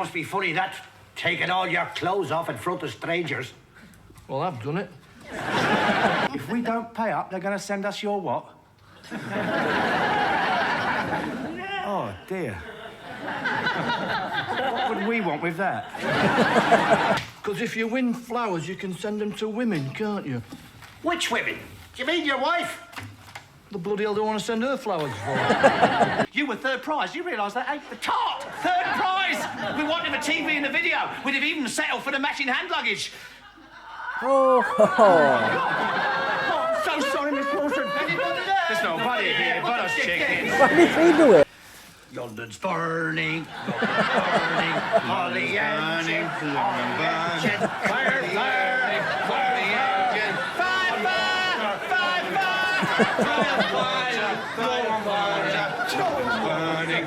must be funny, that. Taking all your clothes off in front of strangers. Well, I've done it. If we don't pay up, they're going to send us your what? Oh, dear. What would we want with that? Because if you win flowers, you can send them to women, can't you? Which women? Do you mean your wife? The bloody hell do I want to send her flowers for? You were third prize. You realise that, ain't the Tart! Third prize! We wanted a TV in the video. We'd have even settled for the matching hand luggage. Oh. So sorry, Miss Wilson. There's nobody here but us chickens. Why did he do it? London's burning, burning, Holly engine, fire, burning, fire, fire, fire, fire, fire, fire, fire, fire, burning.